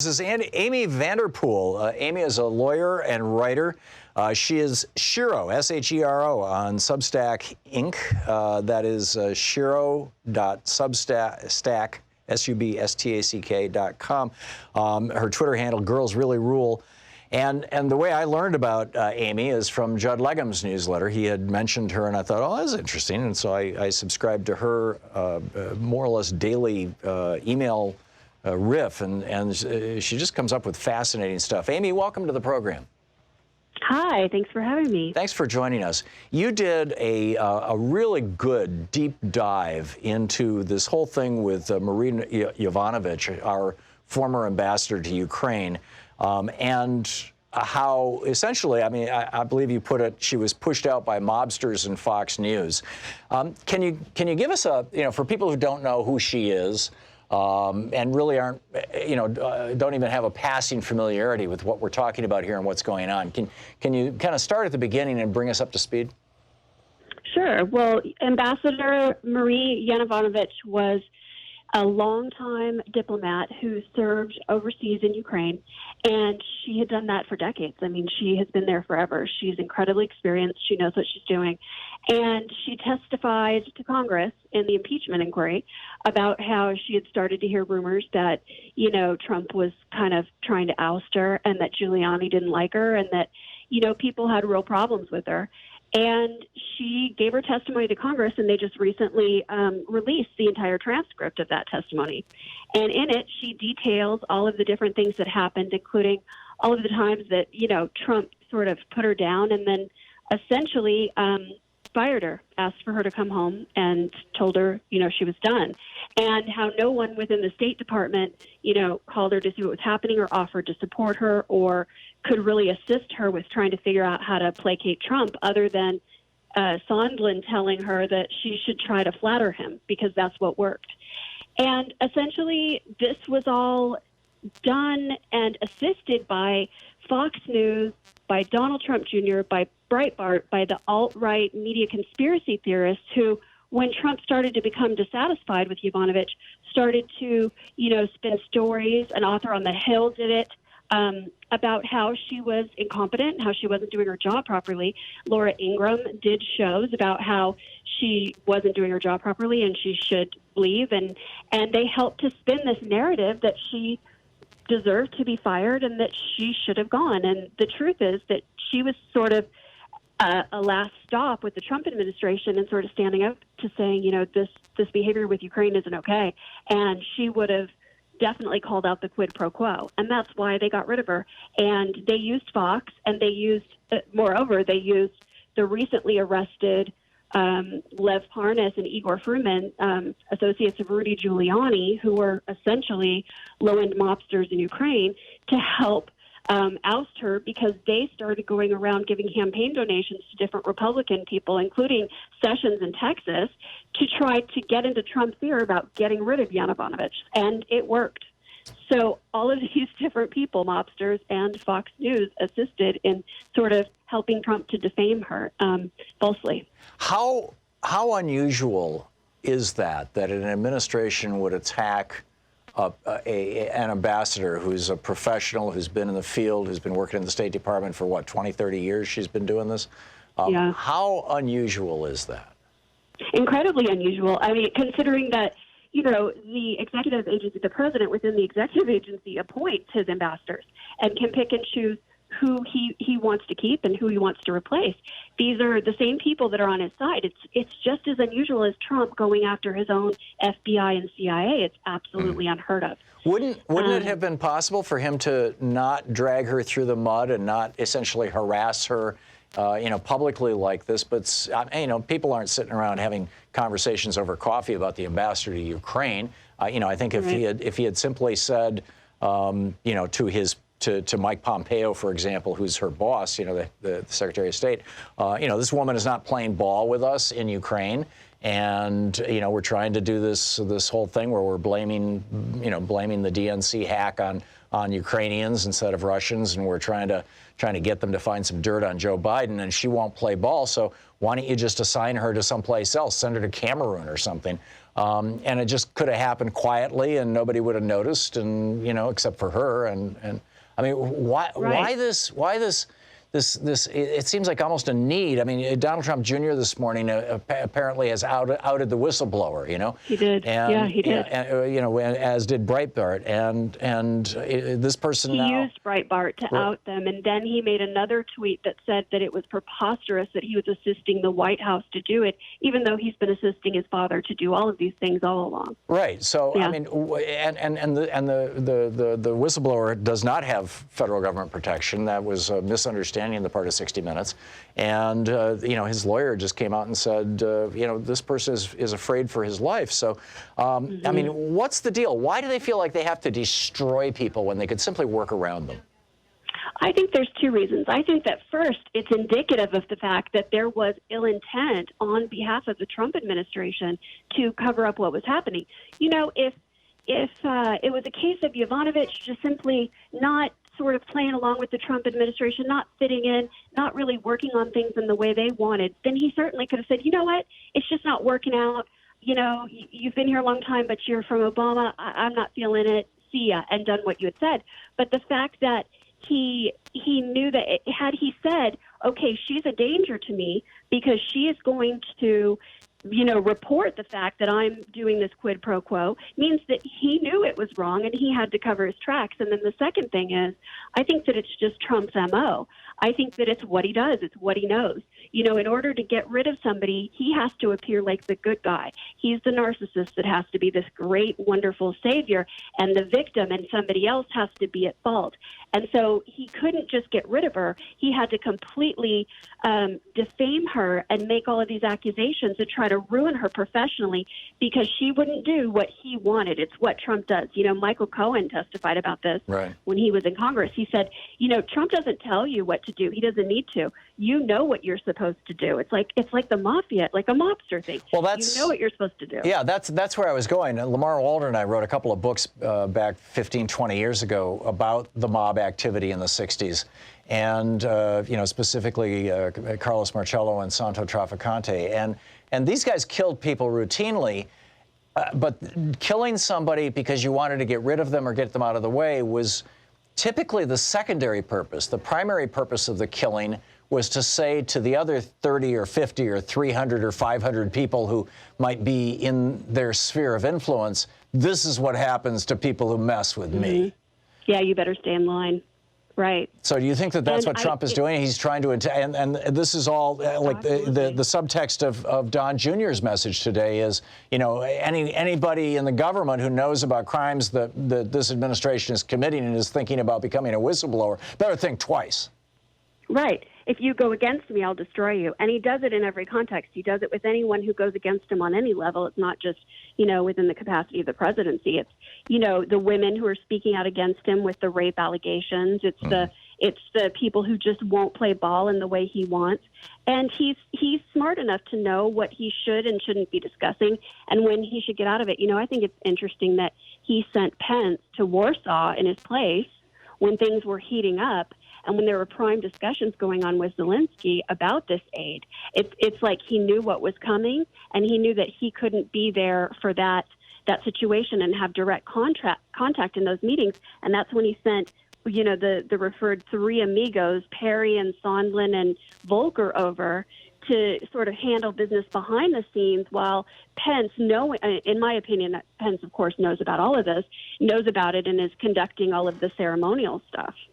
This is Amee Vanderpool. Amee is a lawyer and writer. She is Shero, S-H-E-R-O, on Substack Inc. That is shero.substack, substack.com. Her Twitter handle, Girls Really Rule. And the way I learned about Amee is from Judd Legum's newsletter. He had mentioned her, and I thought, oh, that's interesting. And so I subscribed to her more or less daily email riff, and she just comes up with fascinating stuff. Amee, welcome to the program. Hi, thanks for having me. Thanks for joining us. You did a really good deep dive into this whole thing with Marie Yovanovitch, our former ambassador to Ukraine, and how essentially, I mean, I believe you put it, she was pushed out by mobsters and Fox News. Can you give us a, for people who don't know who she is, and really aren't, don't even have a passing familiarity with what we're talking about here and what's going on. Can you kind of start at the beginning and bring us up to speed? Sure. Well, Ambassador Marie Yovanovitch was a longtime diplomat who served overseas in Ukraine, and she had done that for decades. I mean, she has been there forever. She's incredibly experienced. She knows what she's doing. And she testified to Congress in the impeachment inquiry about how she had started to hear rumors that, Trump was kind of trying to oust her and that Giuliani didn't like her and that, people had real problems with her. And she gave her testimony to Congress, and they just recently released the entire transcript of that testimony. And in it, she details all of the different things that happened, including all of the times that, Trump sort of put her down and then essentially fired her, asked for her to come home, and told her, she was done. And how no one within the State Department, called her to see what was happening or offered to support her or could really assist her with trying to figure out how to placate Trump, other than Sondland telling her that she should try to flatter him because that's what worked. And essentially, this was all done and assisted by Fox News, by Donald Trump Jr., by Breitbart, by the alt-right media conspiracy theorists who, when Trump started to become dissatisfied with Yovanovitch, started to, spin stories. An author on the Hill did it, about how she was incompetent, how she wasn't doing her job properly. Laura Ingraham did shows about how she wasn't doing her job properly and she should leave. And they helped to spin this narrative that she deserved to be fired and that she should have gone. And the truth is that she was sort of a last stop with the Trump administration and sort of standing up to saying, this behavior with Ukraine isn't okay. And she would have definitely called out the quid pro quo. And that's why they got rid of her. And they used Fox, and they used, moreover, they used the recently arrested Lev Parnas and Igor Fruman, associates of Rudy Giuliani, who were essentially low-end mobsters in Ukraine, to help oust her because they started going around giving campaign donations to different Republican people, including Sessions in Texas, to try to get into Trump's ear about getting rid of Yovanovitch. And it worked. So all of these different people, mobsters and Fox News, assisted in sort of helping Trump to defame her falsely. How unusual is that an administration would attack an ambassador who's a professional, who's been in the field, who's been working in the State Department for, what, 20, 30 years she's been doing this? Yeah. How unusual is that? Incredibly unusual. I mean, considering that, the executive agency, the president within the executive agency appoints his ambassadors and can pick and choose who he wants to keep and who he wants to replace. These are the same people that are on his side. It's just as unusual as Trump going after his own FBI and CIA. It's absolutely unheard of. Wouldn't it have been possible for him to not drag her through the mud and not essentially harass her, publicly like this? But people aren't sitting around having conversations over coffee about the ambassador to Ukraine. I think if he had simply said, to Mike Pompeo, for example, who's her boss, the Secretary of State, this woman is not playing ball with us in Ukraine, and we're trying to do this whole thing where we're blaming the DNC hack on on Ukrainians instead of Russians, and we're trying to get them to find some dirt on Joe Biden, and she won't play ball. So why don't you just assign her to someplace else, send her to Cameroon or something? And it just could have happened quietly, and nobody would have noticed, and except for her. And I mean, why this? It seems like almost a need. I mean, Donald Trump Jr. this morning apparently has outed the whistleblower. He did. Yeah, he did. As did Breitbart, and this person he now used Breitbart to out them, and then he made another tweet that said that it was preposterous that he was assisting the White House to do it, even though he's been assisting his father to do all of these things all along. Right. So yeah. I mean, and the whistleblower does not have federal government protection. That was a misunderstanding on the part of 60 Minutes, and his lawyer just came out and said, this person is afraid for his life. So, I mean, what's the deal? Why do they feel like they have to destroy people when they could simply work around them? I think there's two reasons. I think that first, it's indicative of the fact that there was ill intent on behalf of the Trump administration to cover up what was happening. If it was a case of Yovanovitch just simply not sort of playing along with the Trump administration, not fitting in, not really working on things in the way they wanted, then he certainly could have said, you know what, it's just not working out. You've been here a long time, but you're from Obama. I'm not feeling it. See ya, and done what you had said. But the fact that he knew that had he said, okay, she's a danger to me because she is going to report the fact that I'm doing this quid pro quo, means that he knew it was wrong and he had to cover his tracks. And then the second thing is, I think that it's just Trump's MO. I think that it's what he does. It's what he knows. In order to get rid of somebody, he has to appear like the good guy. He's the narcissist that has to be this great, wonderful savior, and the victim and somebody else has to be at fault. And so he couldn't just get rid of her. He had to completely defame her and make all of these accusations to try to ruin her professionally because she wouldn't do what he wanted. It's what Trump does. Michael Cohen testified about this when he was in Congress. He said, Trump doesn't tell you what to do. He doesn't need to. You know what you're supposed to do. It's like the mafia, like a mobster thing. Well, you know what you're supposed to do. Yeah, that's where I was going. Lamar Walder and I wrote a couple of books back 15, 20 years ago about the mob activity in the 60s. And, specifically Carlos Marcello and Santo Trafficante. And these guys killed people routinely, but killing somebody because you wanted to get rid of them or get them out of the way was typically the secondary purpose. The primary purpose of the killing was to say to the other 30 or 50 or 300 or 500 people who might be in their sphere of influence, this is what happens to people who mess with me. Yeah, you better stay in line. Right. So do you think that that's what Trump is doing? He's trying to, and this is all like the subtext of Don Jr.'s message today is, anybody in the government who knows about crimes that this administration is committing and is thinking about becoming a whistleblower better think twice. Right. If you go against me, I'll destroy you. And he does it in every context. He does it with anyone who goes against him on any level. It's not just, within the capacity of the presidency. It's, the women who are speaking out against him with the rape allegations. It's the people who just won't play ball in the way he wants. And he's smart enough to know what he should and shouldn't be discussing and when he should get out of it. I think it's interesting that he sent Pence to Warsaw in his place when things were heating up. And when there were prime discussions going on with Zelensky about this aid, it's like he knew what was coming, and he knew that he couldn't be there for that situation and have direct contact in those meetings. And that's when he sent, the referred three amigos, Perry and Sondland and Volker, over to sort of handle business behind the scenes while Pence, in my opinion, Pence, of course, knows about all of this, knows about it and is conducting all of the ceremonial stuff.